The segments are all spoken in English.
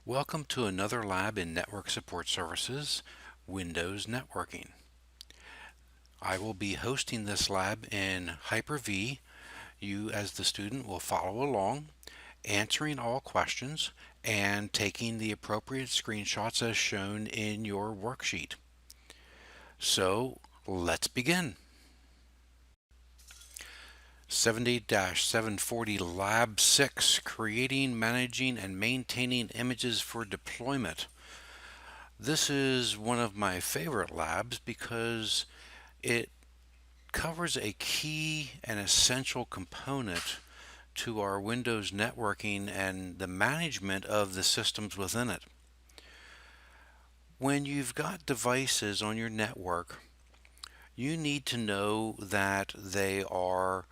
Welcome to another lab in Network Support Services, Windows Networking. I will be hosting this lab in Hyper-V. You as the student will follow along, answering all questions and taking the appropriate screenshots as shown in your worksheet. So let's begin. 70-740 Lab 6, Creating, Managing, and Maintaining Images for Deployment. This is one of my favorite labs because it covers a key and essential component to our Windows networking and the management of the systems within it. When you've got devices on your network, you need to know that they are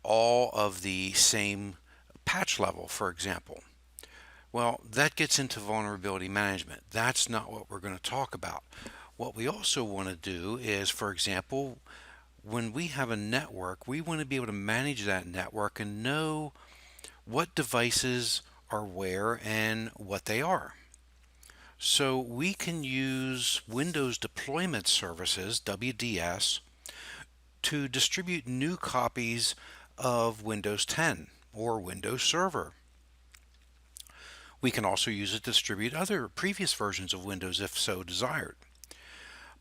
all of the same patch level, for example. Well, that gets into vulnerability management. That's not what we're going to talk about. What we also want to do is, for example, when we have a network, we want to be able to manage that network and know what devices are where and what they are. So we can use Windows Deployment Services, WDS, to distribute new copies of Windows 10 or Windows Server. We can also use it to distribute other previous versions of Windows if so desired.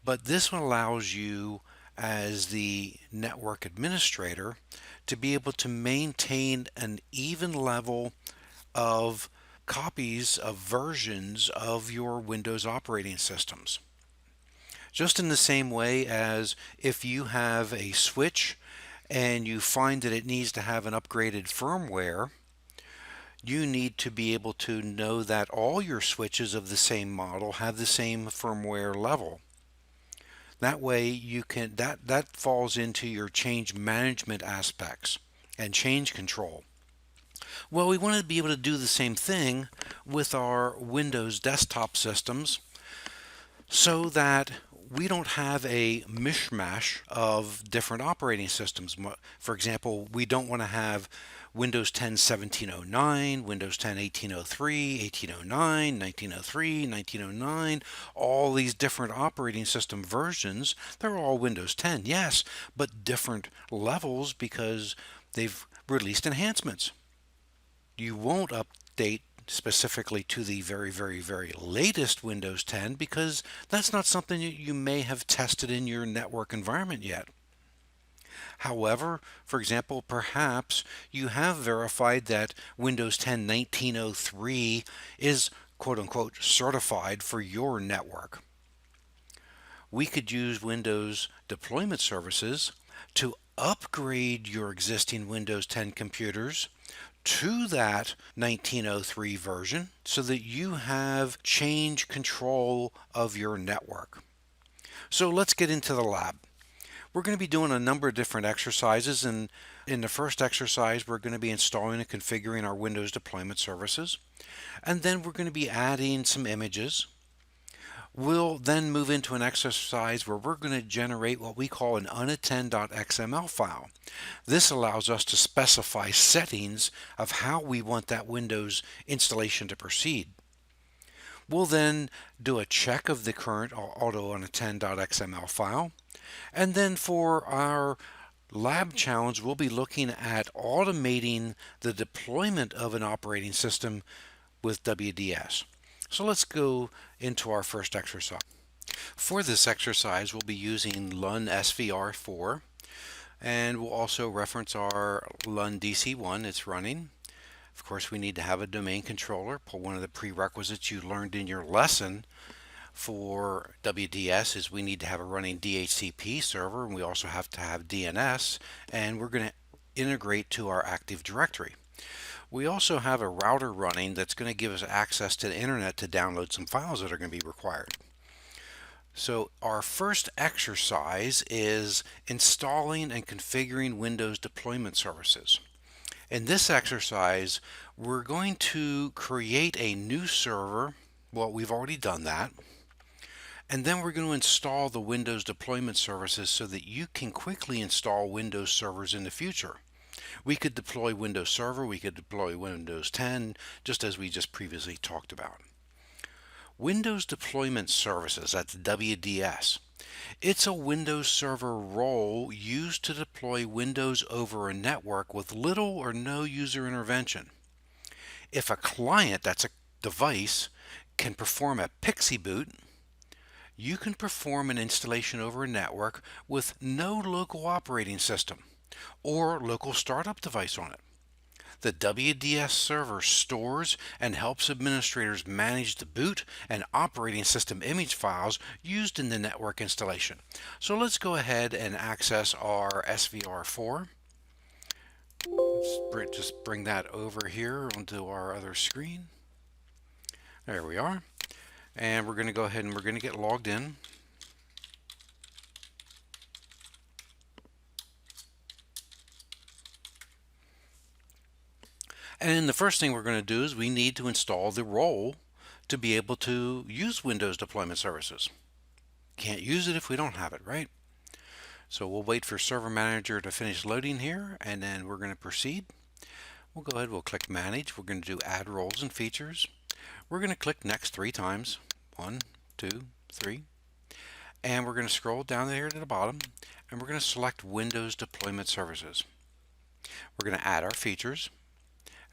But this one allows you as the network administrator to be able to maintain an even level of copies of versions of your Windows operating systems. Just in the same way as if you have a switch and you find that it needs to have an upgraded firmware, you need to be able to know that all your switches of the same model have the same firmware level. That way you can that falls into your change management aspects and change control. Well, we want to be able to do the same thing with our Windows desktop systems so that we don't have a mishmash of different operating systems. For example, we don't want to have Windows 10 1709, Windows 10 1803, 1809, 1903, 1909, all these different operating system versions. They're all Windows 10, yes, but different levels because they've released enhancements. You won't update specifically to the very latest Windows 10 because that's not something that you may have tested in your network environment yet. However, for example, perhaps you have verified that Windows 10 1903 is quote unquote certified for your network. We could use Windows Deployment Services to upgrade your existing Windows 10 computers to that 1903 version so that you have change control of your network. So let's get into the lab. We're going to be doing a number of different exercises, and in the first exercise we're going to be installing and configuring our Windows Deployment Services, and then we're going to be adding some images. We'll then move into an exercise where we're going to generate what we call an unattend.xml file. This allows us to specify settings of how we want that Windows installation to proceed. We'll then do a check of the current auto-unattend.xml file. And then for our lab challenge, we'll be looking at automating the deployment of an operating system with WDS. So let's go into our first exercise. For this exercise, we'll be using Lun SVR4, and we'll also reference our Lun DC1. It's running. Of course, we need to have a domain controller. One of the prerequisites you learned in your lesson for WDS is we need to have a running DHCP server, and we also have to have DNS, and we're going to integrate to our Active Directory. We also have a router running that's going to give us access to the internet to download some files that are going to be required. So our first exercise is installing and configuring Windows Deployment Services. In this exercise, we're going to create a new server. Well, we've already done that. And then we're going to install the Windows Deployment Services so that you can quickly install Windows servers in the future. We could deploy Windows Server, we could deploy Windows 10, just as we just previously talked about. Windows Deployment Services, that's WDS. It's a Windows Server role used to deploy Windows over a network with little or no user intervention. If a client, that's a device, can perform a PXE boot, you can perform an installation over a network with no local operating system or local startup device on it. The WDS server stores and helps administrators manage the boot and operating system image files used in the network installation. So let's go ahead and access our SVR4. Let's just bring that over here onto our other screen. There we are. And we're going to go ahead and we're going to get logged in. And the first thing we're going to do is we need to install the role to be able to use Windows Deployment Services. Can't use it if we don't have it, right? So we'll wait for Server Manager to finish loading here, and then we're going to proceed. We'll go ahead, we'll click Manage. We're going to do Add Roles and Features. We're going to click Next 3 times. 1, 2, 3. And we're going to scroll down here to the bottom, and we're going to select Windows Deployment Services. We're going to add our features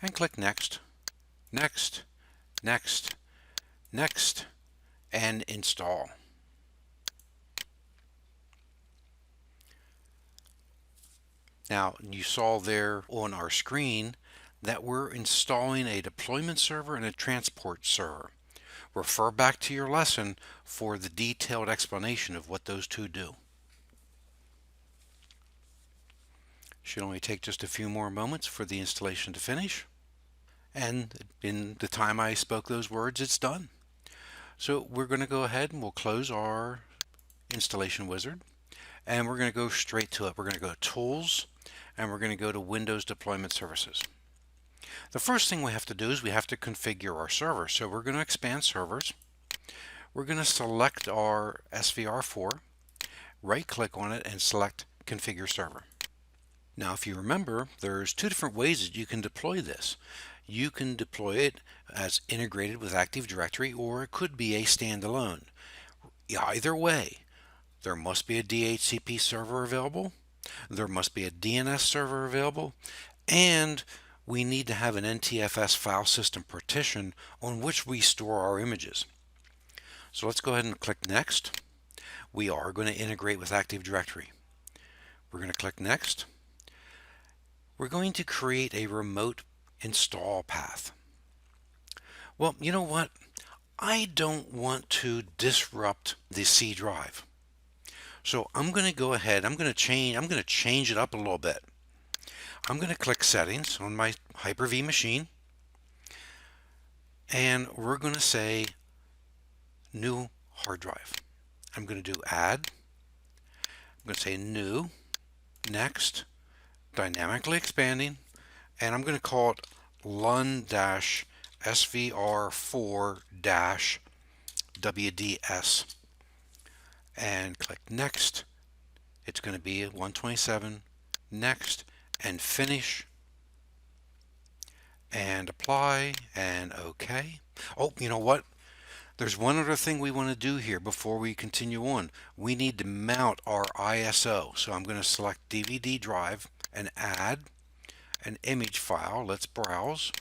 and click Next, Next, Next, Next, and Install. Now, you saw there on our screen that we're installing a deployment server and a transport server. Refer back to your lesson for the detailed explanation of what those two do. Should only take just a few more moments for the installation to finish. And in the time I spoke those words, it's done. So we're going to go ahead and we'll close our installation wizard, and we're going to go straight to it. We're going to go to Tools, and we're going to go to Windows Deployment Services. The first thing we have to do is we have to configure our server. So we're going to expand servers. We're going to select our SVR4, right click on it, and select Configure Server. Now, if you remember, there's two different ways that you can deploy this. You can deploy it as integrated with Active Directory, or it could be a standalone. Either way, there must be a DHCP server available, there must be a DNS server available, and we need to have an NTFS file system partition on which we store our images. So let's go ahead and click Next. We are going to integrate with Active Directory. We're going to click Next. We're going to create a remote install path. Well, you know what? I don't want to disrupt the C drive. So I'm going to go ahead, I'm going to change it up a little bit. I'm going to click Settings on my Hyper-V machine, and we're going to say New Hard Drive. I'm going to do Add. I'm going to say New, Next, Dynamically Expanding, and I'm going to call it LUN-SVR4-WDS, and click Next. It's going to be 127, Next, and Finish, and Apply, and OK. Oh, you know what? There's one other thing we want to do here before we continue on. We need to mount our ISO. So I'm going to select DVD drive and add an image file. Let's browse.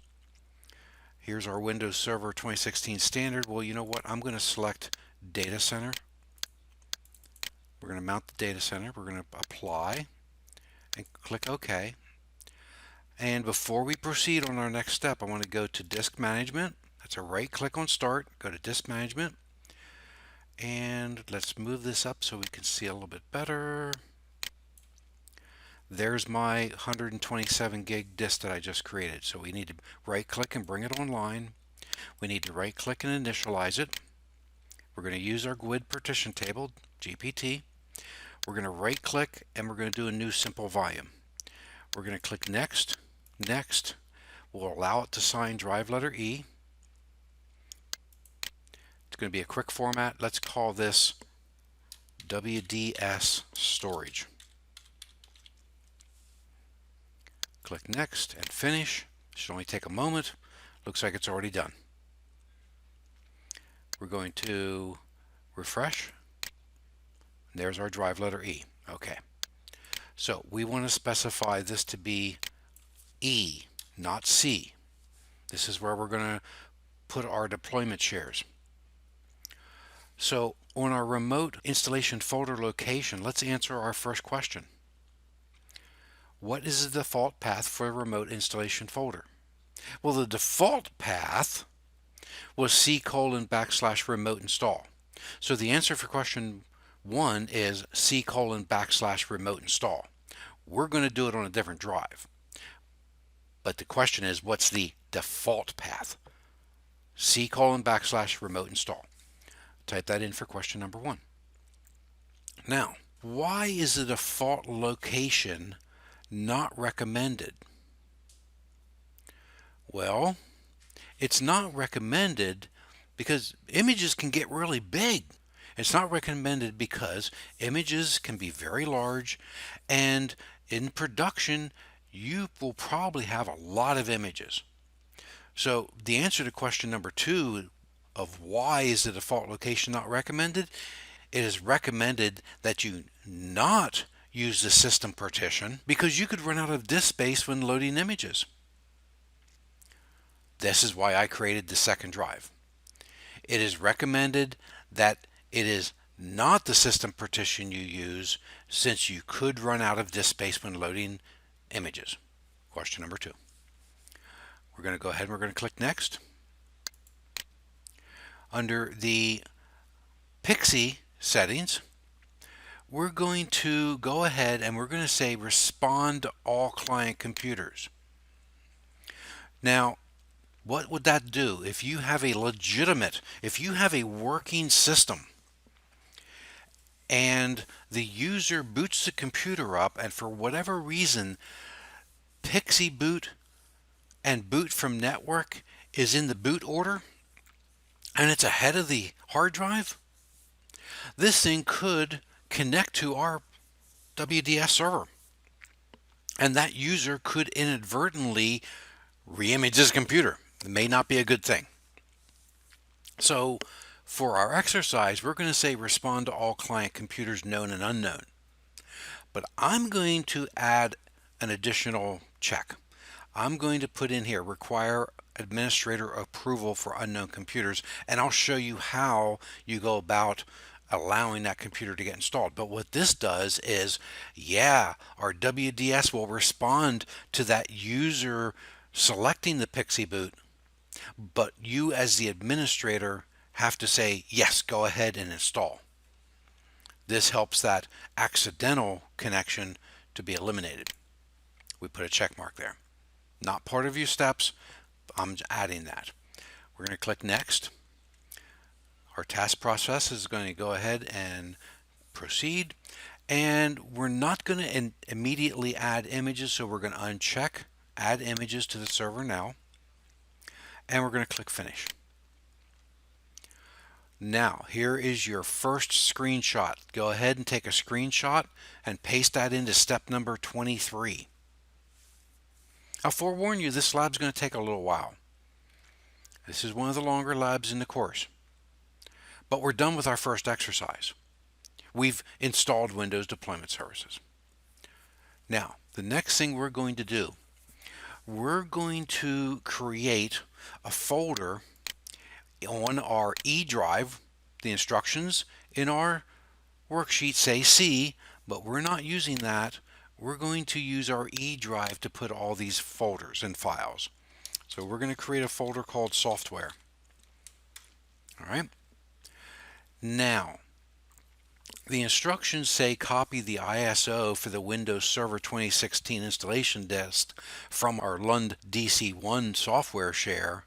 Here's our Windows Server 2016 standard. Well, you know what? I'm going to select Data Center. We're going to mount the data center. We're going to apply and click OK. And before we proceed on our next step, I want to go to Disk Management. That's a right click on Start. Go to Disk Management. And let's move this up so we can see a little bit better. There's my 127 gig disk that I just created. So we need to right click and bring it online. We need to right click and initialize it. We're going to use our GUID partition table, GPT. We're going to right click and we're going to do a new simple volume. We're going to click Next, Next. We'll allow it to sign drive letter E. It's going to be a quick format. Let's call this WDS storage. Click Next and Finish. Should only take a moment. Looks like it's already done. We're going to refresh. There's our drive letter E. Okay. So we want to specify this to be E, not C. This is where we're going to put our deployment shares. So on our remote installation folder location, let's answer our first question. What is the default path for a remote installation folder? Well, the default path was C:\remote install. So the answer for question 1 is C:\remote install. We're going to do it on a different drive. But the question is, what's the default path? C:\remote install. Type that in for question number 1. Now, why is the default location not recommended? Well, it's not recommended because images can get really big. It's not recommended because images can be very large, and in production you will probably have a lot of images. So the answer to question number 2 of why is the default location not recommended, it is recommended that you not use the system partition because you could run out of disk space when loading images. This is why I created the second drive. It is recommended that it is not the system partition you use, since you could run out of disk space when loading images. Question number 2. We're going to go ahead and we're going to click Next. Under the Pixie settings, we're going to go ahead and we're going to say respond to all client computers. Now, what would that do? If you have a working system and the user boots the computer up, and for whatever reason Pixie boot and boot from network is in the boot order and it's ahead of the hard drive, this thing could connect to our WDS server, and that user could inadvertently re-image his computer. It may not be a good thing. So for our exercise, we're going to say respond to all client computers known and unknown. But I'm going to add an additional check. I'm going to put in here require administrator approval for unknown computers, and I'll show you how you go about allowing that computer to get installed. But what this does is, yeah, our WDS will respond to that user selecting the Pixie boot, but you as the administrator have to say, yes, go ahead and install. This helps that accidental connection to be eliminated. We put a check mark there. Not part of your steps, I'm adding that. We're going to click Next. Our task process is going to go ahead and proceed, and we're not going to immediately add images, so we're going to uncheck add images to the server now, and we're going to click Finish. Now here is your first screenshot. Go ahead and take a screenshot and paste that into step number 23. I'll forewarn you, this lab's going to take a little while. This is one of the longer labs in the course. But we're done with our first exercise. We've installed Windows Deployment Services. Now, the next thing we're going to do, we're going to create a folder on our E drive. The instructions in our worksheet say C, but we're not using that. We're going to use our E drive to put all these folders and files. So we're going to create a folder called software. All right. Now, the instructions say copy the ISO for the Windows Server 2016 installation disk from our Lund DC1 software share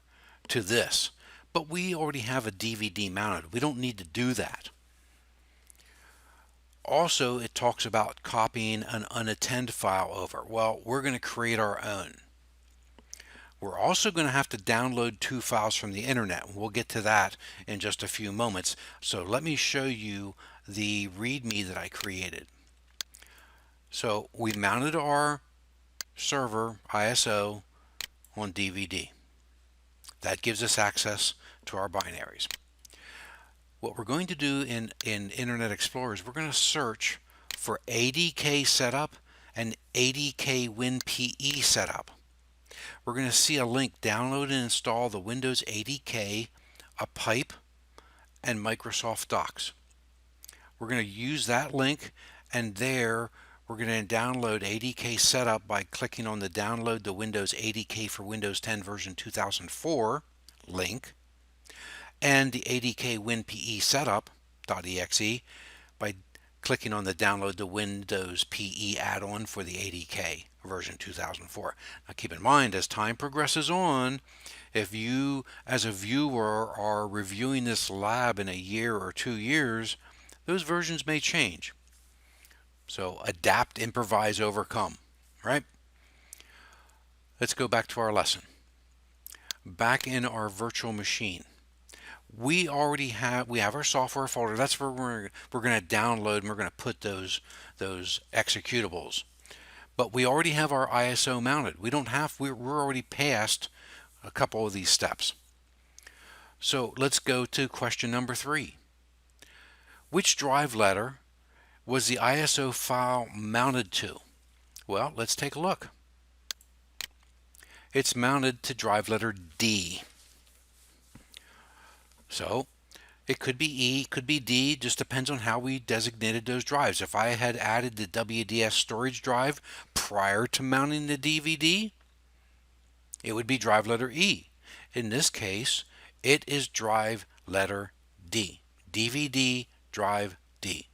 to this. But we already have a DVD mounted. We don't need to do that. Also, it talks about copying an unattended file over. Well, we're going to create our own. We're also going to have to download 2 files from the internet. We'll get to that in just a few moments. So let me show you the README that I created. So we mounted our server ISO on DVD. That gives us access to our binaries. What we're going to do in Internet Explorer is we're going to search for ADK setup and ADK WinPE setup. We're going to see a link, download and install the Windows ADK, a pipe, and Microsoft Docs. We're going to use that link, and there we're going to download ADK setup by clicking on the download the Windows ADK for Windows 10 version 2004 link, and the ADK WinPE setup.exe by clicking on the download the Windows PE add-on for the ADK version 2004. Now keep in mind, as time progresses on, if you as a viewer are reviewing this lab in a year or 2 years, those versions may change. So adapt, improvise, overcome, right? Let's go back to our lesson. Back in our virtual machine, we have our software folder. That's where we're going to download and we're going to put those executables. But we already have our ISO mounted. We're already past a couple of these steps. So let's go to question number 3. Which drive letter was the ISO file mounted to? Well, let's take a look. It's mounted to drive letter D. So it could be E, could be D, just depends on how we designated those drives. If I had added the WDS storage drive prior to mounting the DVD, it would be drive letter E. In this case, it is drive letter D. DVD drive D.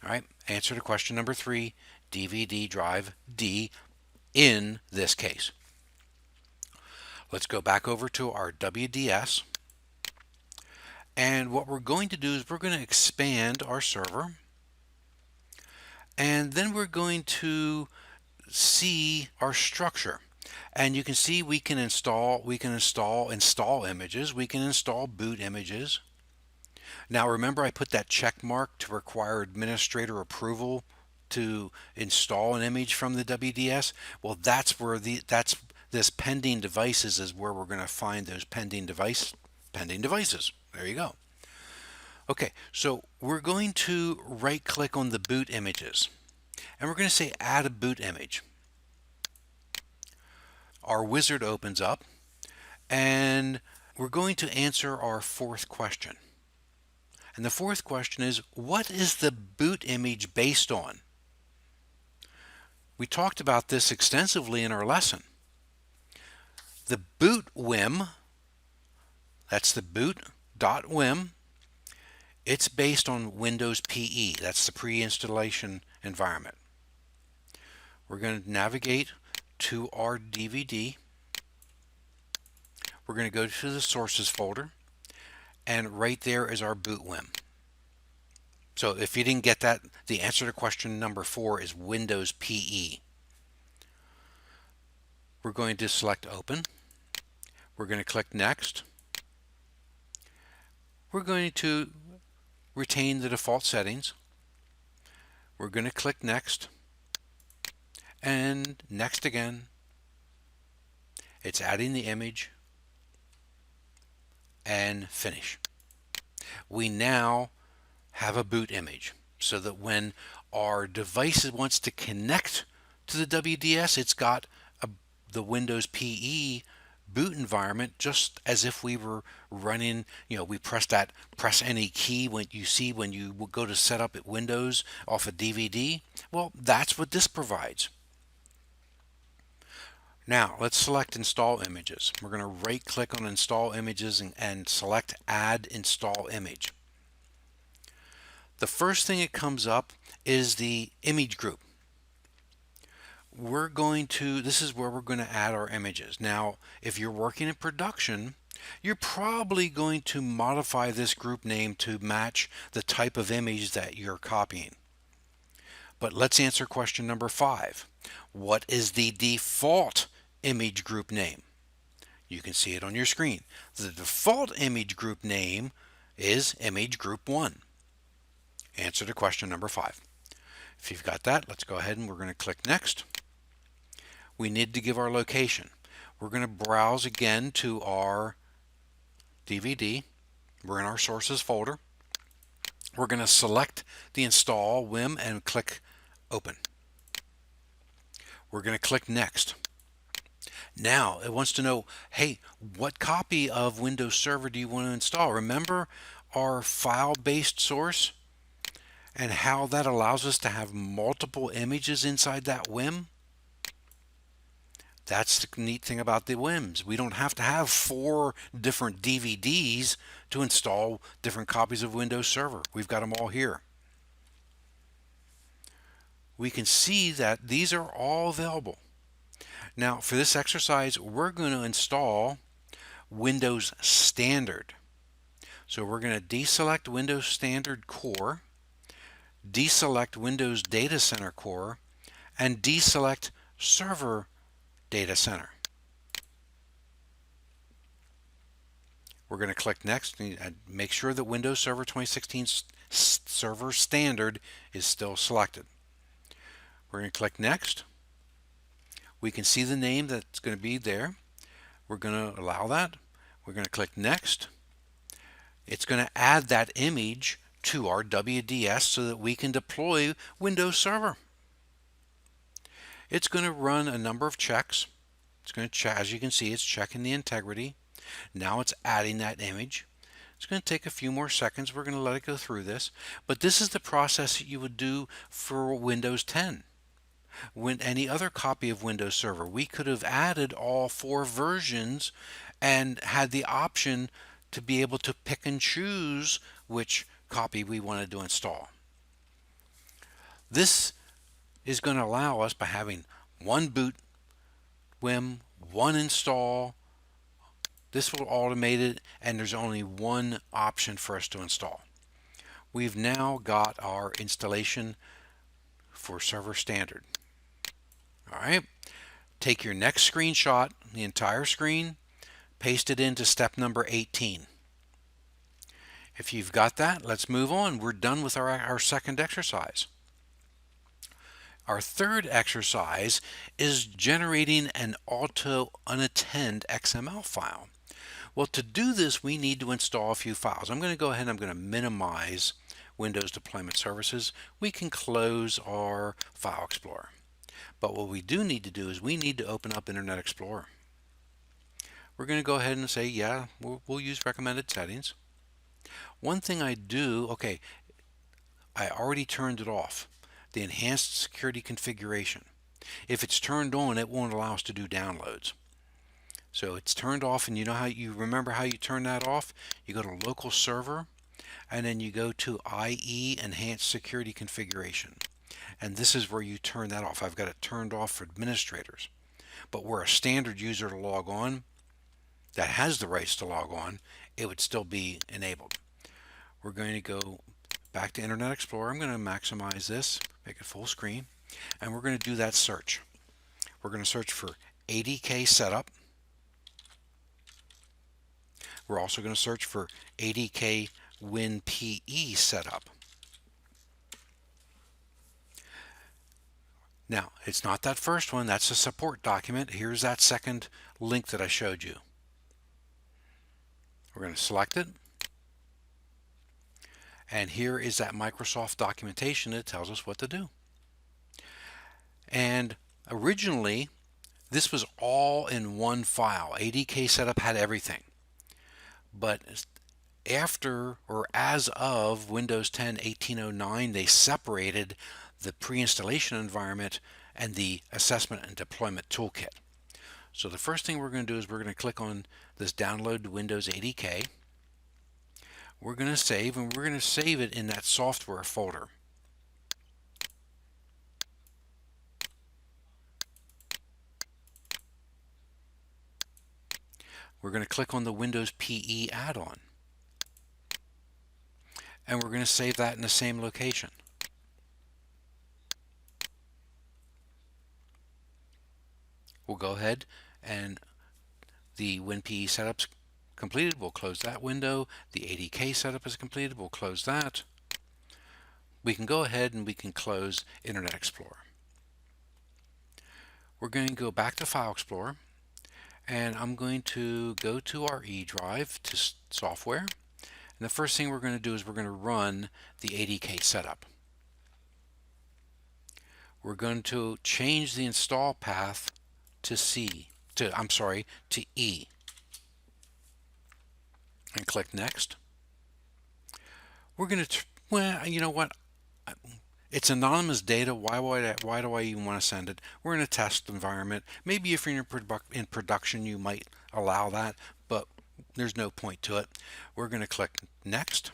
All right, answer to question number 3, DVD drive D in this case. Let's go back over to our WDS. And what we're going to do is we're going to expand our server. And then we're going to see our structure. And you can see we can install images, we can install boot images. Now remember, I put that check mark to require administrator approval to install an image from the WDS. Well, that's this pending devices is where we're going to find those pending devices. There you go. Okay, so we're going to right click on the boot images and we're going to say add a boot image. Our wizard opens up and we're going to answer our 4th question. And the 4th question is, what is the boot image based on? We talked about this extensively in our lesson. The boot WIM, that's the boot.wim, it's based on Windows PE. That's the pre-installation environment. We're going to navigate to our DVD. We're going to go to the sources folder, and right there is our boot WIM. So if you didn't get that, the answer to question number 4 is Windows PE. We're going to select open. We're going to click next. We're going to retain the default settings. We're going to click next and next again. It's adding the image and finish. We now have a boot image so that when our device wants to connect to the WDS, it's got the Windows PE boot environment, just as if we were running, we press any key when you go to set up Windows off a DVD. Well, that's what this provides. Now let's select install images. We're going to right click on install images and select add install image. The first thing that comes up is the image group. This is where we're going to add our images. Now, if you're working in production, you're probably going to modify this group name to match the type of image that you're copying. But let's answer question number 5. What is the default image group name? You can see it on your screen. The default image group name is image group 1. Answer to question number 5. If you've got that, let's go ahead and we're going to click next. we need to give our location. We're going to browse again to our DVD. We're in our sources folder. We're going to select the install WIM and click open. We're going to click next. Now it wants to know, hey, what copy of Windows Server do you want to install? Remember our file-based source and how that allows us to have multiple images inside that WIM? That's the neat thing about the WIMs. We don't have to have 4 different DVDs to install different copies of Windows Server. We've got them all here. We can see that these are all available. Now for this exercise, we're going to install Windows Standard. So we're going to deselect Windows Standard Core, deselect Windows Data Center Core, and deselect Server Data Center. We're going to click next and make sure that Windows Server 2016 Server Standard is still selected. We're going to click next. We can see the name that's going to be there. We're going to allow that. We're going to click next. It's going to add that image to our WDS so that we can deploy Windows Server. It's going to run a number of checks. It's going to check, as you can see, it's checking the integrity. Now it's adding that image. It's going to take a few more seconds. We're going to let it go through this. But this is the process that you would do for Windows 10. When any other copy of Windows Server, we could have added all 4 versions and had the option to be able to pick and choose which copy we wanted to install. This is going to allow us, by having one boot WIM, one install, this will automate it, and there's only one option for us to install. We've now got our installation for Server Standard. All right, take your next screenshot, the entire screen, paste it into step number 18. If you've got that, let's move on. We're done with our second exercise. Our third exercise is generating an auto unattend XML file. Well, to do this, we need to install a few files. I'm going to go ahead and I'm going to minimize Windows Deployment Services. We can close our File Explorer. But what we do need to do is we need to open up Internet Explorer. We're going to go ahead and say, yeah, we'll use recommended settings. One thing I do, okay, I already turned it off, the enhanced security configuration. If it's turned on, it won't allow us to do downloads. So it's turned off, and you know how you remember how you turn that off? You go to local server, and then you go to IE enhanced security configuration. And this is where you turn that off. I've got it turned off for administrators. But where a standard user to log on that has the rights to log on, it would still be enabled. We're going to go back to Internet Explorer. I'm going to maximize this, make it full screen, and we're going to do that search. We're going to search for ADK setup. We're also going to search for ADK WinPE setup. Now, it's not that first one, that's a support document. Here's that second link that I showed you. We're going to select it. And here is that Microsoft documentation that tells us what to do. And originally, this was all in one file. ADK setup had everything. But after, or as of Windows 10 1809, they separated the pre-installation environment and the assessment and deployment toolkit. So the first thing we're going to do is we're going to click on this download to Windows ADK. We're going to save, and we're going to save it in that software folder. We're going to click on the Windows PE add-on, and we're going to save that in the same location. We'll go ahead, and the WinPE setup's completed. We'll close that window. The ADK setup is completed. We'll close that. We can go ahead and we can close Internet Explorer. We're going to go back to File Explorer, and I'm going to go to our E drive to software. And the first thing we're going to do is we're going to run the ADK setup. We're going to change the install path to to E, and click Next. We're going to, well, you know what? It's anonymous data. Why do I even want to send it? We're in a test environment. Maybe if you're in production, you might allow that, but there's no point to it. We're going to click Next.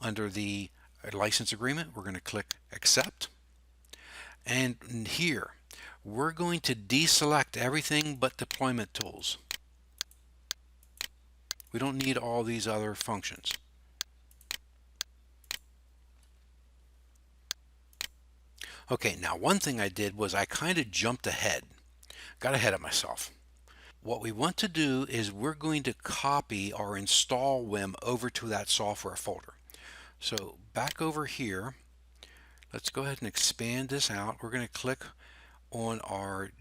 Under the license agreement, we're going to click Accept. And here, we're going to deselect everything but deployment tools. We don't need all these other functions. Okay, now one thing I did was I kind of jumped ahead, got ahead of myself. What we want to do is we're going to copy our install WIM over to that software folder. So back over here, let's go ahead and expand this out. We're going to click on our,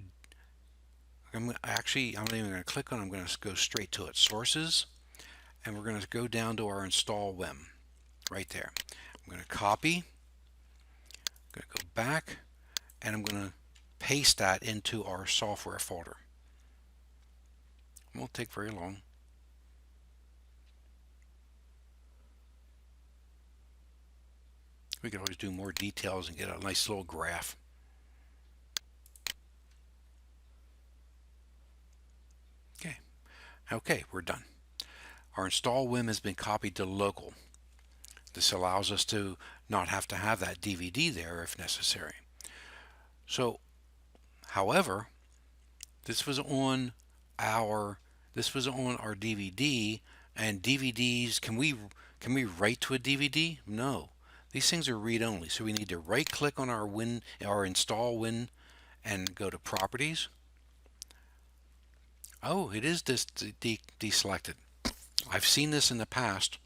I'm not even going to click on it, I'm going to go straight to it, Sources, and we're going to go down to our install WIM right there. I'm going to copy, I'm going to go back, and I'm going to paste that into our software folder. It won't take very long. We can always do more details and get a nice little graph. Okay, we're done. Our install WIM has been copied to local. This allows us to not have to have that DVD there if necessary. So, however, this was on our DVD, and DVDs, can we write to a DVD? No. These things are read-only, so we need to right-click on our install WIN and go to Properties. Oh, it is deselected. I've seen this in the past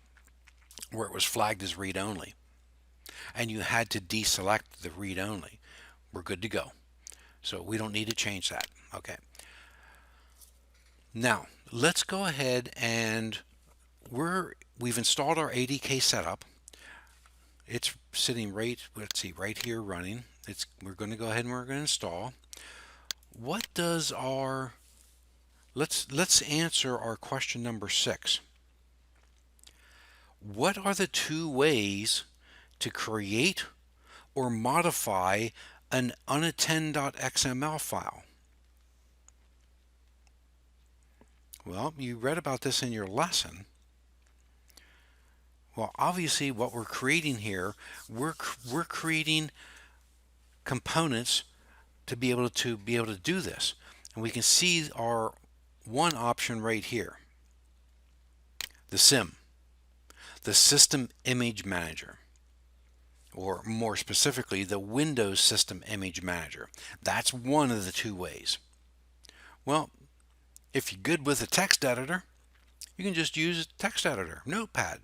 where it was flagged as read-only, and you had to deselect the read-only. We're good to go. So we don't need to change that. Okay. Now, let's go ahead and we've installed our ADK setup. It's sitting right here running. We're going to go ahead and we're going to install. What does our let's answer our question number 6. What are the 2 ways to create or modify an unattend.xml file? Well, you read about this in your lesson. Well, obviously what we're creating here, we're creating components to be able to do this. And we can see our one option right here. The SIM, the System Image Manager, or more specifically, the Windows System Image Manager. That's one of the 2 ways. Well, if you're good with a text editor, you can just use a text editor, Notepad.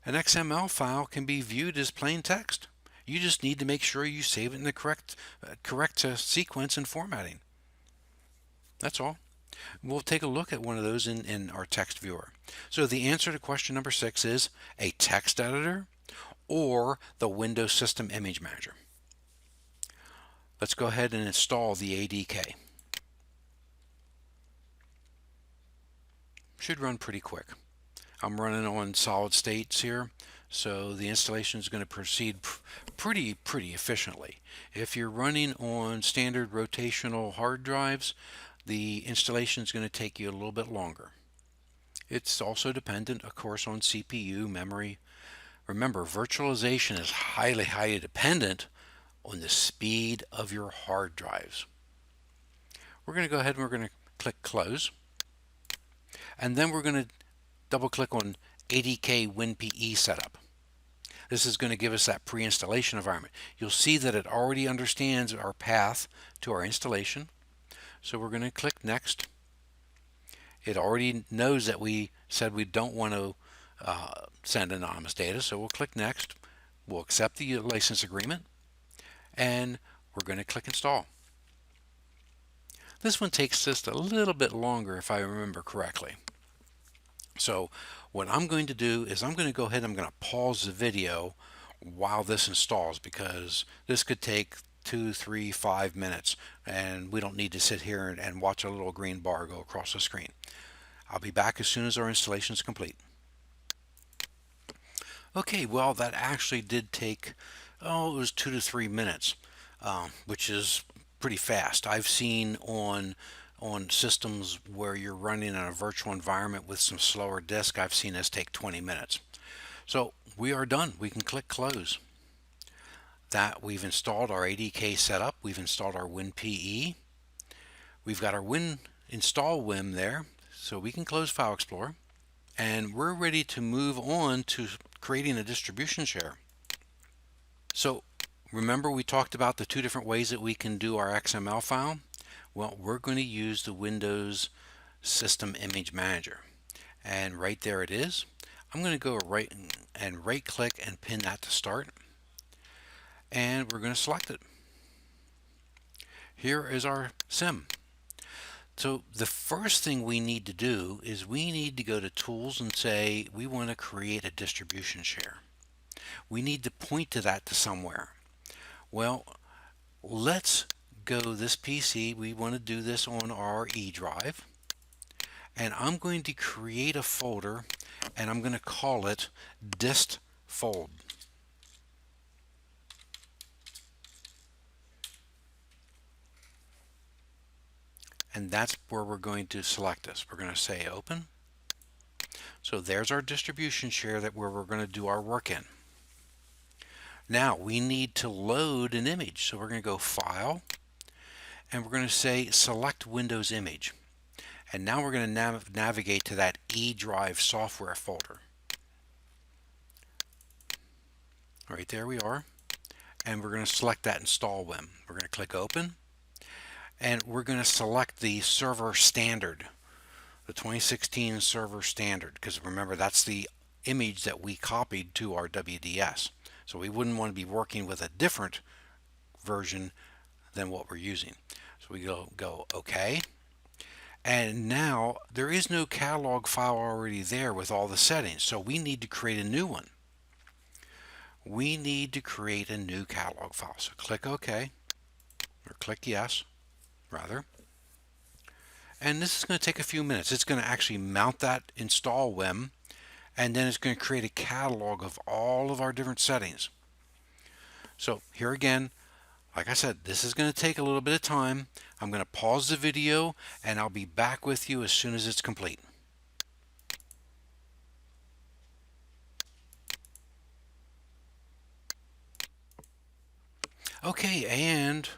An XML file can be viewed as plain text. You just need to make sure you save it in the correct sequence and formatting. That's all. We'll take a look at one of those in our text viewer. So the answer to question number 6 is a text editor or the Windows System Image Manager. Let's go ahead and install the ADK. Should run pretty quick. I'm running on solid states here, so the installation is going to proceed pretty efficiently. If you're running on standard rotational hard drives, the installation is going to take you a little bit longer. It's also dependent, of course, on CPU, memory. Remember, virtualization is highly dependent on the speed of your hard drives. We're going to go ahead and we're going to click Close. And then we're going to double click on ADK WinPE Setup. This is going to give us that pre-installation environment. You'll see that it already understands our path to our installation. So we're going to click Next. It already knows that we said we don't want to send anonymous data, so we'll click Next. We'll accept the license agreement, and we're going to click Install. This one takes just a little bit longer if I remember correctly. So what I'm going to do is I'm going to go ahead and I'm going to pause the video while this installs, because this could take 2, 3, 5 minutes, and we don't need to sit here and watch a little green bar go across the screen. I'll be back as soon as our installation is complete. Okay, well, that actually did take, oh, it was 2 to 3 minutes, which is pretty fast. I've seen on systems where you're running in a virtual environment with some slower disk, I've seen this take 20 minutes. So we are done. We can click close. That we've installed our ADK setup. We've installed our WinPE. We've got our Win install Wim there, so we can close File Explorer, and we're ready to move on to creating a distribution share. So remember we talked about the two different ways that we can do our XML file? Well, we're going to use the Windows System Image Manager, and right there it is. I'm going to go right click and pin that to start, and we're going to select it. Here is our SIM. So the first thing we need to do is we need to go to Tools and say we want to create a distribution share. We need to point to that to somewhere. Well, let's go this PC. We want to do this on our E drive. And I'm going to create a folder, and I'm going to call it dist fold. And that's where we're going to select this. We're going to say open. So there's our distribution share where we're going to do our work in. Now we need to load an image. So we're going to go File, and we're going to say Select Windows Image. And now we're going to navigate to that E drive software folder. Right there we are. And we're going to select that install Wim. We're going to click open, and we're going to select the server standard, the 2016 server standard, because remember that's the image that we copied to our WDS. So we wouldn't want to be working with a different version than what we're using. So we go OK. And now there is no catalog file already there with all the settings, so we need to create a new one. We need to create a new catalog file. So click OK, or click Yes, rather. And this is going to take a few minutes. It's going to actually mount that install Wim, and then it's going to create a catalog of all of our different settings. So here again, like I said, this is going to take a little bit of time. I'm going to pause the video, and I'll be back with you as soon as it's complete. Okay, and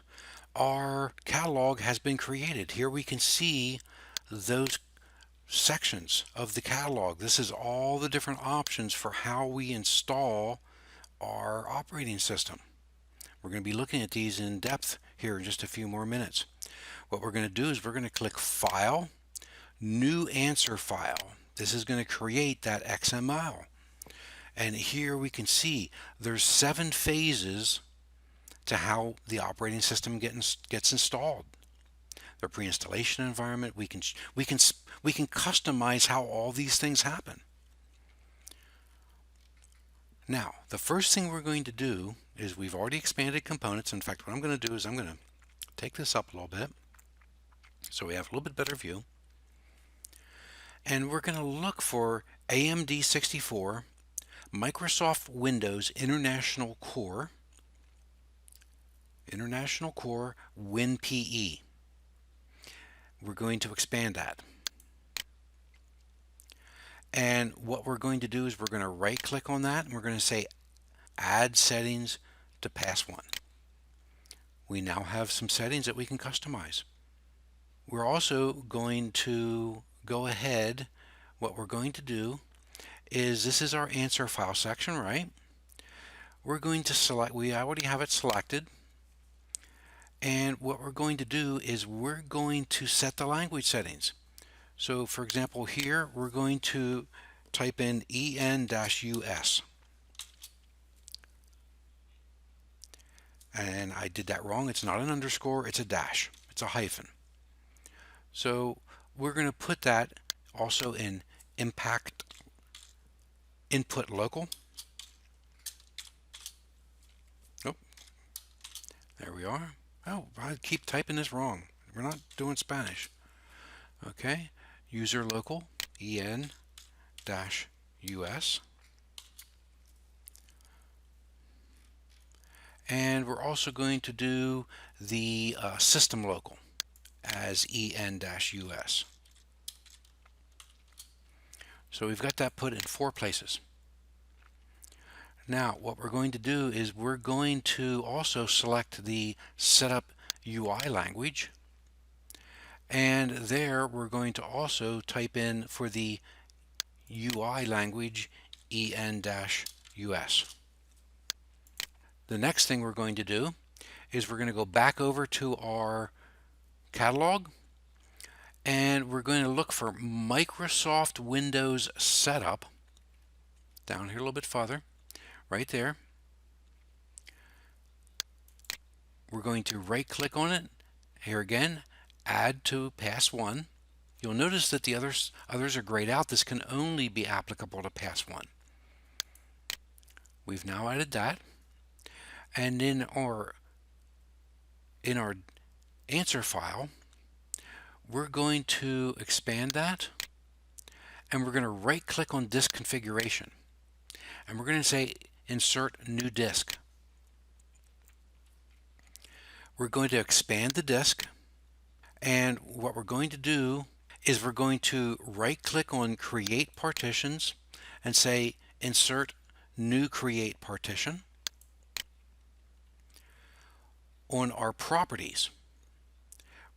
our catalog has been created. Here we can see those sections of the catalog. This is all the different options for how we install our operating system. We're going to be looking at these in depth here in just a few more minutes. What we're going to do is we're going to click File, New Answer File. This is going to create that XML. And here we can see there's 7 phases to how the operating system gets installed. The pre-installation environment, we can customize how all these things happen. Now, the first thing we're going to do is we've already expanded components. In fact, what I'm going to do is I'm going to take this up a little bit so we have a little bit better view. And we're going to look for AMD 64, Microsoft Windows International Core WinPE. We're going to expand that. And what we're going to do is we're going to right click on that, and we're going to say add settings to pass 1. We now have some settings that we can customize. We're also going to go ahead. What we're going to do is, this is our answer file section, right? We're going to select, we already have it selected. And what we're going to do is we're going to set the language settings. So for example, here we're going to type in EN-US. And I did that wrong. It's not an underscore, it's a dash. It's a hyphen. So we're going to put that also in impact input local. Oh, there we are. Oh, I keep typing this wrong. We're not doing Spanish. Okay, user local en-us. And we're also going to do the system local as en-us. So we've got that put in 4 places. Now what we're going to do is we're going to also select the setup UI language, and there we're going to also type in for the UI language en-us. The next thing we're going to do is we're going to go back over to our catalog, and we're going to look for Microsoft Windows Setup down here a little bit farther, right there. We're going to right click on it. Here again, add to pass 1. You'll notice that the others are grayed out. This can only be applicable to pass 1. We've now added that, and in our answer file, we're going to expand that, and we're going to right click on disk configuration, and we're going to say insert new disk. We're going to expand the disk, and what we're going to do is we're going to right click on create partitions and say insert new create partition. On our properties,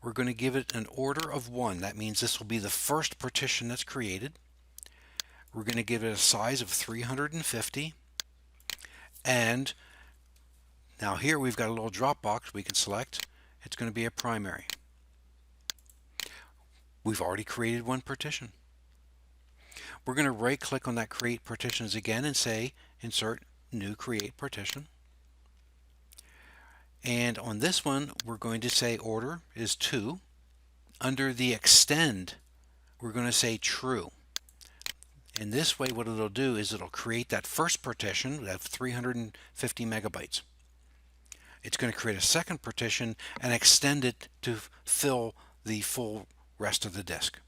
we're going to give it an order of 1. That means this will be the first partition that's created. We're going to give it a size of 350, and now here we've got a little drop box we can select. It's going to be a primary. We've already created 1 partition. We're going to right click on that create partitions again and say insert new create partition. And on this one we're going to say order is 2. Under the extend, we're going to say true. In this way, what it'll do is it'll create that first partition of 350 megabytes. It's going to create a second partition and extend it to fill the full rest of the disk.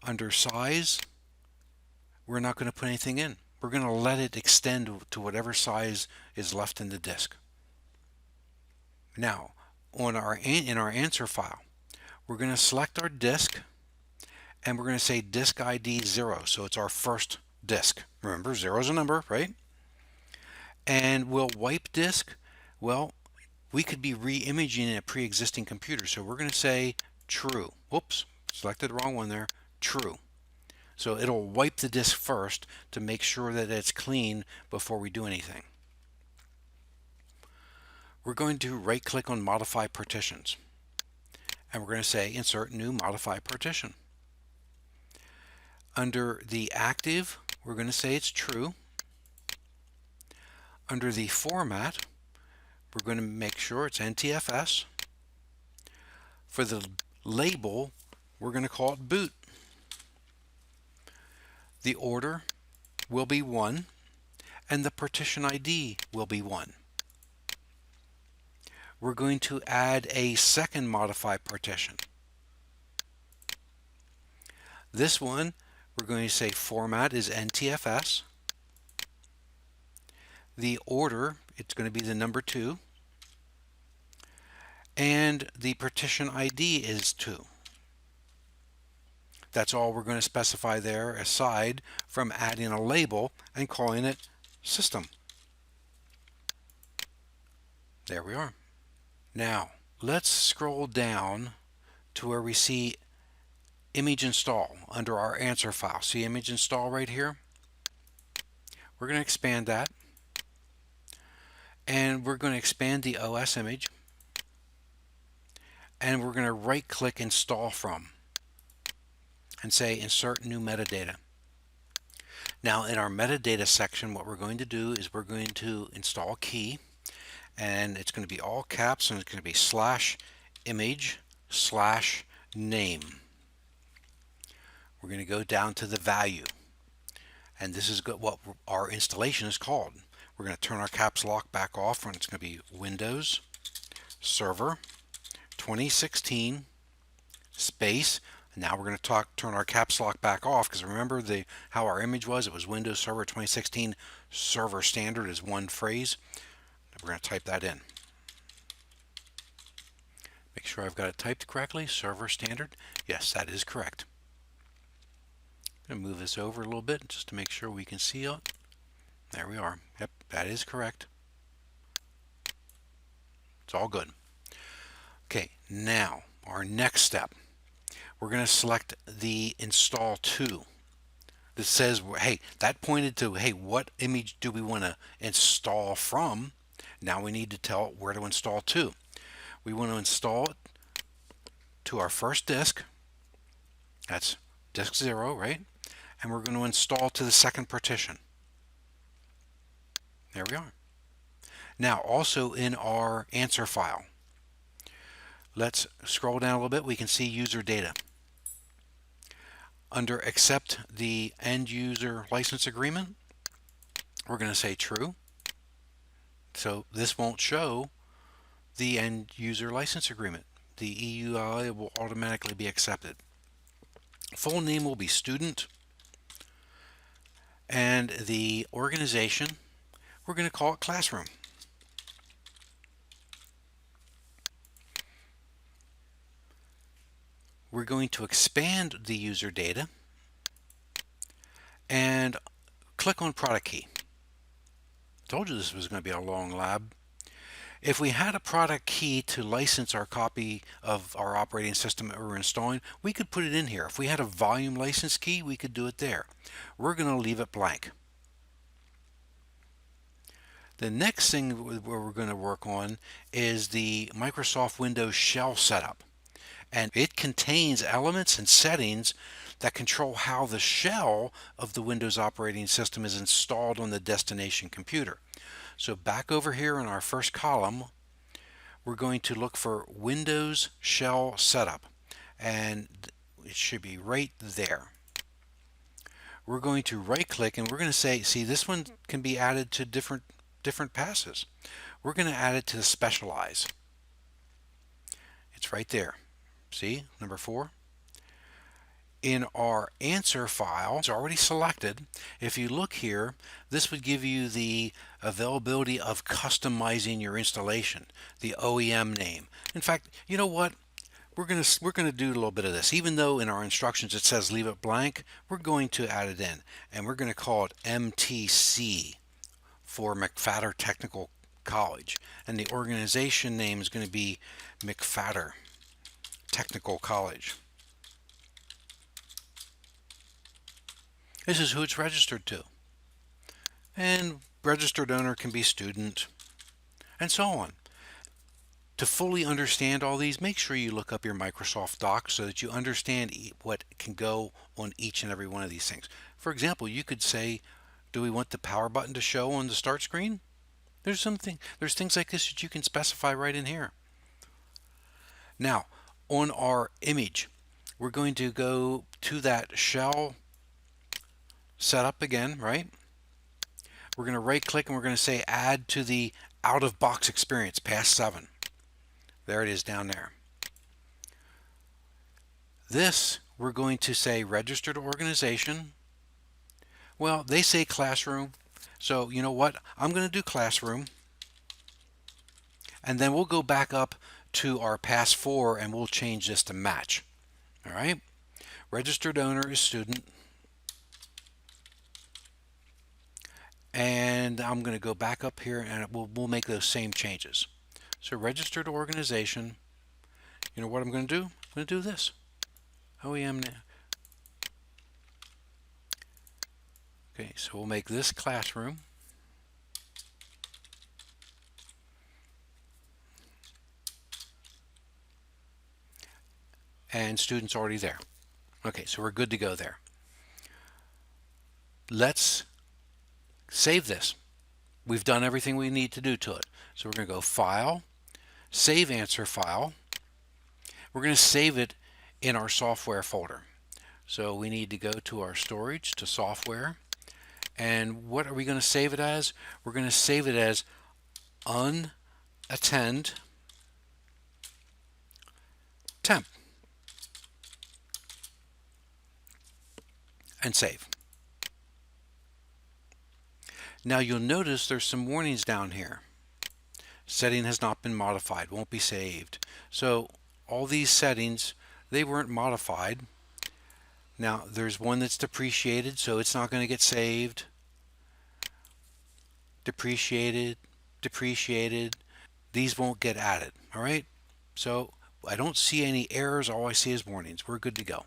Under size, we're not going to put anything in. We're going to let it extend to whatever size is left in the disk. Now, in our answer file, we're going to select our disk, and we're going to say disk ID 0, so it's our first disk. Remember, 0 is a number, right? And we'll wipe disk. Well, we could be re-imaging a pre-existing computer, so we're going to say true. Whoops, selected the wrong one there. True. So it'll wipe the disk first to make sure that it's clean before we do anything. We're going to right click on modify partitions, and we're going to say insert new modify partition. Under the active, we're going to say it's true. Under the format, we're going to make sure it's NTFS. For the label, we're going to call it boot. The order will be 1, and the partition ID will be 1. We're going to add a second modify partition. This one, we're going to say format is NTFS. The order, it's going to be the number 2. And the partition ID is 2. That's all we're going to specify there, aside from adding a label and calling it system. There we are. Now, let's scroll down to where we see image install under our answer file. See image install right here? We're going to expand that, and we're going to expand the OS image, and we're going to right click install from and say insert new metadata. Now in our metadata section, what we're going to do is we're going to install key, and it's going to be all caps, and it's going to be /image slash name. We're going to go down to the value, and this is what our installation is called. We're going to turn our caps lock back off, and it's going to be Windows Server 2016 space. Now we're going to turn our caps lock back off, because remember how our image was? It was Windows Server 2016 Server Standard is one phrase. We're going to type that in. Make sure I've got it typed correctly. Server Standard. Yes, that is correct. I'm going to move this over a little bit just to make sure we can see it. There we are. Yep, that is correct. It's all good. Okay, now our next step. We're going to select the Install To. This says, hey, that pointed to, hey, what image do we want to install from? Now we need to tell it where to install to. We want to install it to our first disk. That's disk 0, right? And we're going to install to the second partition. There we are. Now, also in our answer file, let's scroll down a little bit. We can see user data. Under accept the end user license agreement, we're going to say true. So this won't show the end user license agreement. The EULA will automatically be accepted. Full name will be student, and the organization, we're going to call it classroom. We're going to expand the user data and click on product key. Told you this was going to be a long lab. If we had a product key to license our copy of our operating system that we're installing, we could put it in here. If we had a volume license key, we could do it there. We're going to leave it blank. The next thing we're going to work on is the Microsoft Windows Shell setup. And it contains elements and settings that control how the shell of the Windows operating system is installed on the destination computer. So back over here in our first column, we're going to look for Windows Shell Setup, and it should be right there. We're going to right click, and we're going to say, see, this one can be added to different passes. We're going to add it to the Specialize. It's right there. See, number 4. In our answer file, it's already selected. If you look here, this would give you the availability of customizing your installation, the OEM name. In fact, you know what? We're going to do a little bit of this. Even though in our instructions it says leave it blank, we're going to add it in, and we're going to call it MTC for McFatter Technical College, and the organization name is going to be McFatter Technical College. This is who it's registered to. And registered owner can be student, and so on. To fully understand all these, make sure you look up your Microsoft Docs so that you understand what can go on each and every one of these things. For example, you could say, do we want the power button to show on the start screen? There's things like this that you can specify right in here. Now, on our image, we're going to go to that shell setup again, right? We're going to right click and we're going to say add to the out of box experience, past 7. There it is down there. This, we're going to say registered organization. Well, they say classroom. So you know what? I'm going to do classroom. And then we'll go back up to our past 4 and we'll change this to match. All right. Registered owner is student. And I'm going to go back up here and we'll make those same changes. So registered organization, you know what I'm going to do? I'm going to do this. OEM. Okay, so we'll make this classroom. And students already there. Okay, so we're good to go there. Let's save this. We've done everything we need to do to it. So we're going to go File, Save Answer File. we're going to save it in our software folder. So we need to go to our storage, to software, and what are we going to save it as? We're going to save it as unattend temp and save. Now you'll notice there's some warnings down here. Setting has not been modified, won't be saved. So all these settings, they weren't modified. Now there's one that's depreciated, so it's not going to get saved. Depreciated, depreciated. These won't get added, all right? So I don't see any errors, all I see is warnings. We're good to go.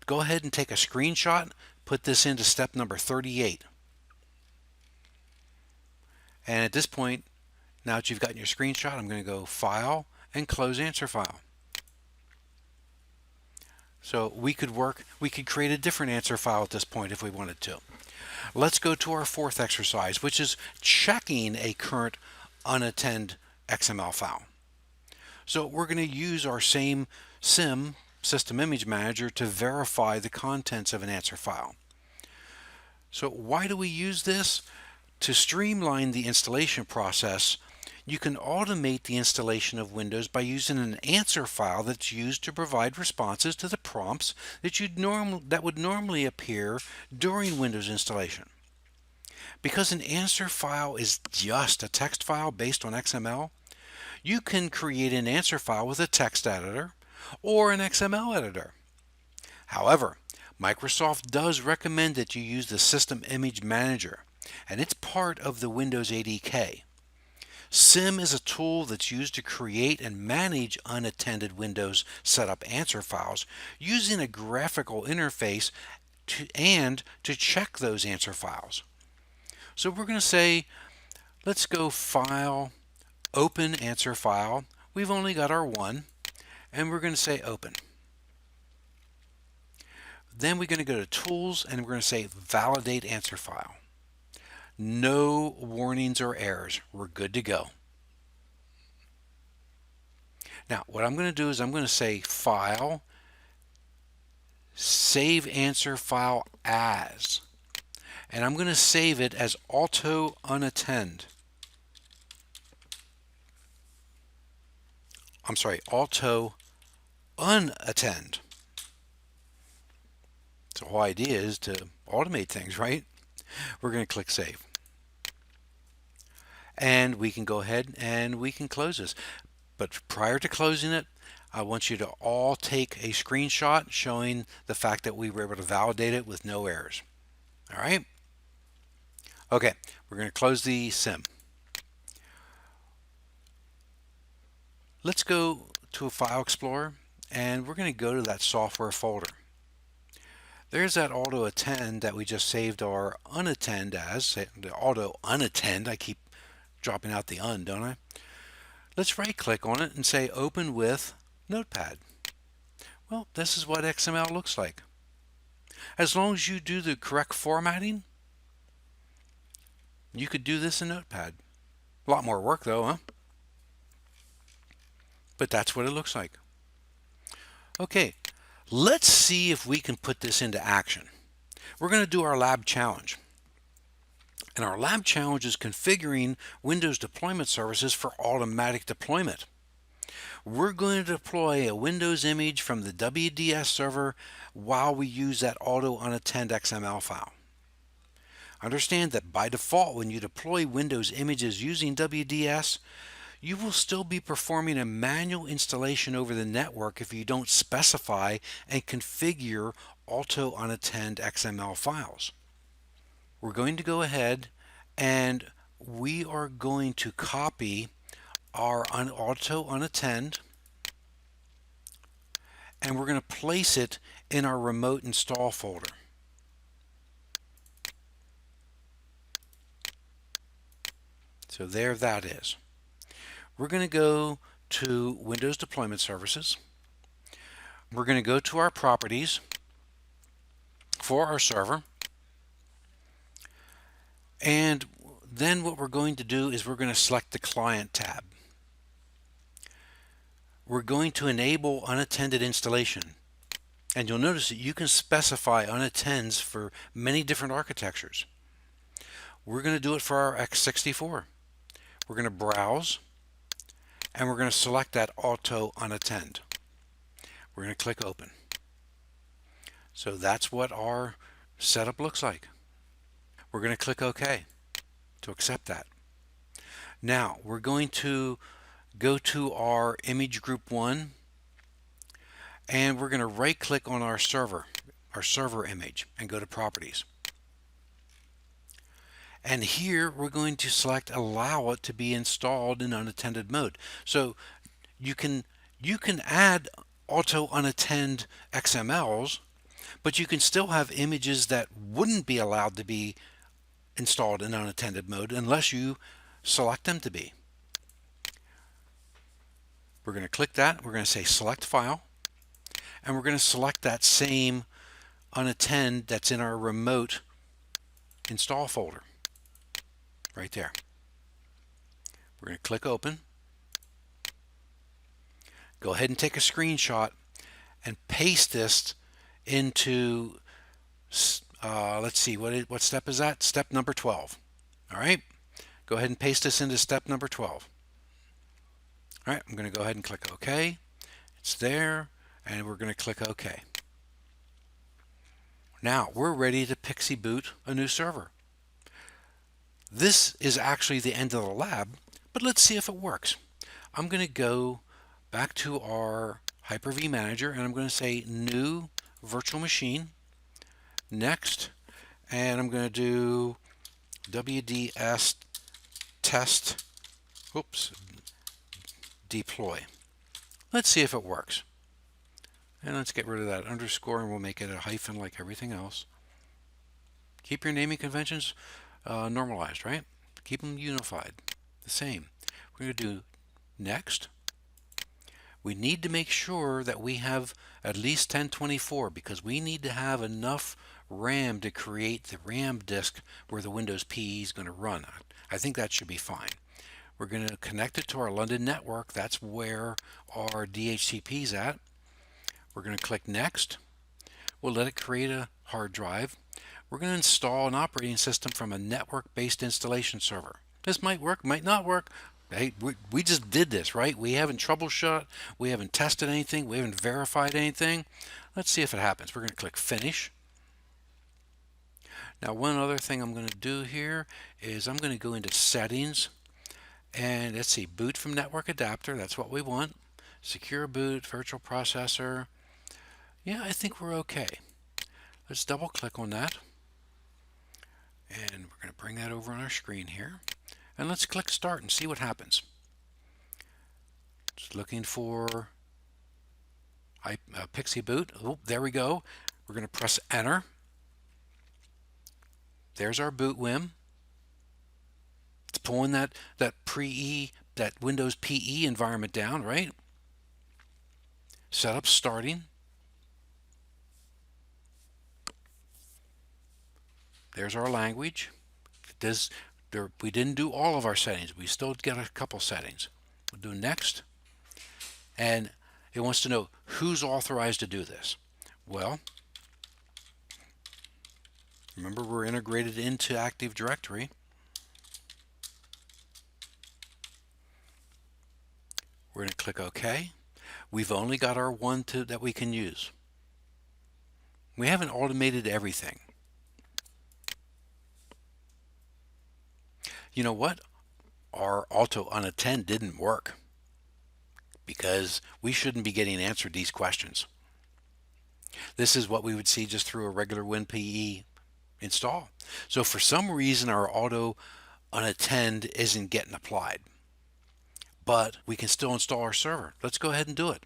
Go ahead and take a screenshot, put this into step number 38. And at this point, now that you've gotten your screenshot, I'm going to go File and Close Answer File. So we could create a different answer file at this point if we wanted to. Let's go to our fourth exercise, which is checking a current unattend XML file. So we're going to use our same SIM, System Image Manager, to verify the contents of an answer file. So why do we use this? To streamline the installation process, you can automate the installation of Windows by using an answer file that's used to provide responses to the prompts that would normally appear during Windows installation. Because an answer file is just a text file based on XML, you can create an answer file with a text editor or an XML editor. However, Microsoft does recommend that you use the System Image Manager, and it's part of the Windows ADK. SIM is a tool that's used to create and manage unattended Windows setup answer files using a graphical interface to check those answer files. So we're going to say, let's go File, Open Answer File. We've only got our one, and we're going to say Open. Then we're going to go to Tools, and we're going to say Validate Answer File. No warnings or errors. We're good to go. Now, what I'm going to do is I'm going to say File, Save Answer File As, and I'm going to save it as Auto Unattend. Auto Unattend. So the whole idea is to automate things, right? We're going to click Save. And we can go ahead and we can close this. But prior to closing it, I want you to all take a screenshot showing the fact that we were able to validate it with no errors. All right? Okay, we're going to close the SIM. Let's go to a File Explorer, and we're going to go to that software folder. There's that auto attend that we just saved our unattend as, the auto unattend. I keep dropping out the don't I? Let's right click on it and say open with Notepad. Well, this is what XML looks like. As long as you do the correct formatting, you could do this in Notepad. A lot more work though, huh? But that's what it looks like. Okay, let's see if we can put this into action. We're going to do our lab challenge. And our lab challenge is configuring Windows deployment services for automatic deployment. We're going to deploy a Windows image from the WDS server while we use that auto unattend XML file. Understand that by default, when you deploy Windows images using WDS, you will still be performing a manual installation over the network if you don't specify and configure auto unattend XML files. We're going to go ahead and we are going to copy our auto unattend, and we're going to place it in our remote install folder. So there that is. We're going to go to Windows Deployment Services. We're going to go to our properties for our server. And then what we're going to do is we're going to select the Client tab. we're going to enable unattended installation. And you'll notice that you can specify unattends for many different architectures. We're going to do it for our x64. We're going to browse and we're going to select that auto unattend. We're going to click open. So that's what our setup looks like. We're going to click OK to accept that. Now we're going to go to our image group 1 and we're going to right click on our server image and go to properties. And here we're going to select allow it to be installed in unattended mode. So you can add auto unattend XMLs, but you can still have images that wouldn't be allowed to be installed in unattended mode unless you select them to be. We're going to click that. We're going to say select file, and we're going to select that same unattend that's in our remote install folder right there. We're going to click open. Go ahead and take a screenshot and paste this into let's see, what step is that? Step number 12. All right, go ahead and paste this into step number 12. All right, I'm going to go ahead and click OK. It's there, and we're going to click OK. Now we're ready to PXE boot a new server. This is actually the end of the lab, but let's see if it works. I'm going to go back to our Hyper-V Manager and I'm going to say new virtual machine, next, and I'm going to do WDS test, deploy. Let's see if it works. And let's get rid of that underscore and we'll make it a hyphen like everything else. Keep your naming conventions normalized, right? Keep them unified, the same. We're going to do next. We need to make sure that we have at least 1024 because we need to have enough RAM to create the RAM disk where the Windows PE is going to run. I think that should be fine. We're going to connect it to our London network. That's where our DHCP is at. We're going to click next. We'll let it create a hard drive. We're going to install an operating system from a network-based installation server. This might work, might not work. Hey, we just did this, right? We haven't troubleshot, we haven't tested anything, we haven't verified anything. Let's see if it happens. We're going to click finish. Now one other thing I'm going to do here is I'm going to go into settings and let's see, boot from network adapter, that's what we want. Secure boot, virtual processor. Yeah, I think we're okay. Let's double click on that. And we're going to bring that over on our screen here. And let's click start and see what happens. Just looking for PXE boot. Oh, there we go. We're going to press enter. There's our boot WIM. It's pulling that Windows PE environment down, right? Setup starting. There's our language. We didn't do all of our settings. We still get a couple settings. We'll do next. And it wants to know who's authorized to do this. Well, remember we're integrated into Active Directory. We're going to click OK. We've only got our one that we can use. We haven't automated everything. You know what? Our auto unattend didn't work because we shouldn't be getting answered these questions. This is what we would see just through a regular WinPE install. So for some reason our auto unattend isn't getting applied, but we can still install our server. Let's go ahead and do it.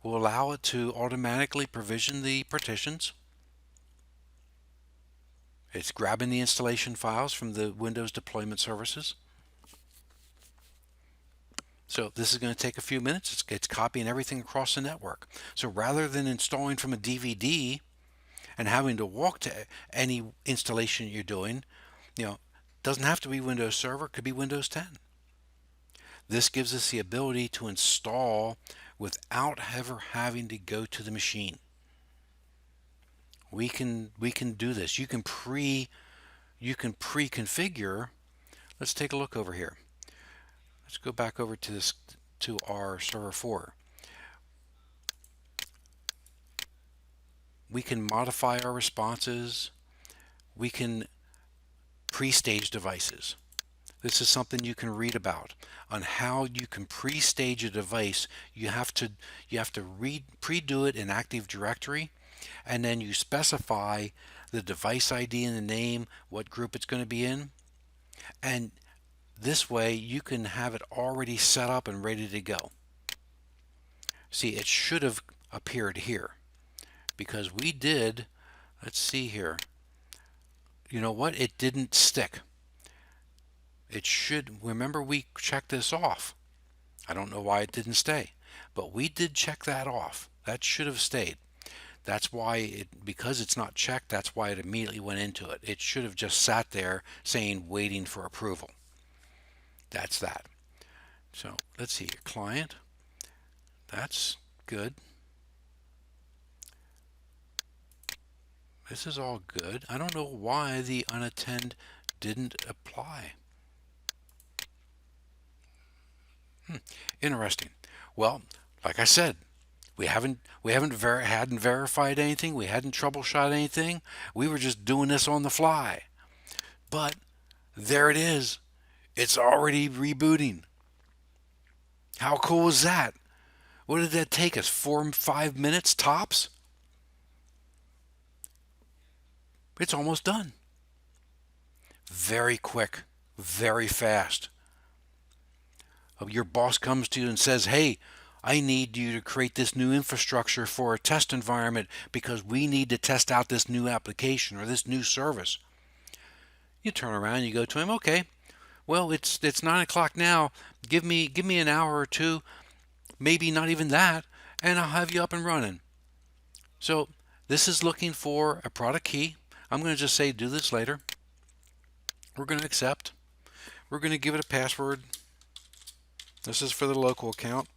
We'll allow it to automatically provision the partitions. It's grabbing the installation files from the Windows deployment services. So this is going to take a few minutes. It's copying everything across the network. So rather than installing from a DVD and having to walk to any installation you're doing, doesn't have to be Windows Server, it could be Windows 10. This gives us the ability to install without ever having to go to the machine. We can do this. You can pre-configure. Let's take a look over here. Let's go back over to this, to our server 4. We can modify our responses. We can pre-stage devices. This is something you can read about on how you can pre-stage a device. You have to pre-do it in Active Directory, and then you specify the device ID and the name, what group it's going to be in, and this way you can have it already set up and ready to go. See, it should have appeared here because we did, let's see here, you know what, it didn't stick. It should, remember we checked this off. I don't know why it didn't stay, but we did check that off. That should have stayed. That's why because it's not checked, that's why it immediately went into it. It should have just sat there saying waiting for approval. That's that. So let's see, your client, that's good. This is all good. I don't know why the unattend didn't apply. Interesting. Well, like I said, we hadn't verified anything. We hadn't troubleshot anything. We were just doing this on the fly. But there it is. It's already rebooting. How cool is that? What did that take us? 4 or 5 minutes tops? It's almost done. Very quick, very fast. Your boss comes to you and says, hey, I need you to create this new infrastructure for a test environment because we need to test out this new application or this new service. You turn around and you go to him, okay, well, it's 9 o'clock now. Give me an hour or two, maybe not even that, and I'll have you up and running. So this is looking for a product key. I'm going to just say do this later. We're going to accept. We're going to give it a password. This is for the local account.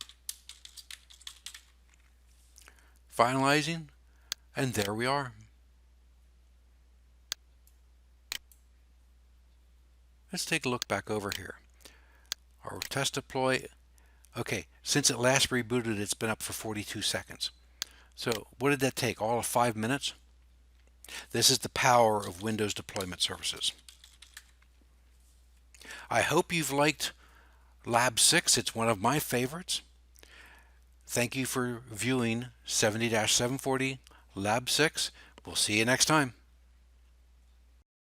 Finalizing, and there we are. Let's take a look back over here. Our test deploy. Okay, since it last rebooted, it's been up for 42 seconds. So what did that take? All of 5 minutes? This is the power of Windows Deployment Services. I hope you've liked Lab 6. It's one of my favorites. Thank you for viewing 70-740 Lab 6. We'll see you next time.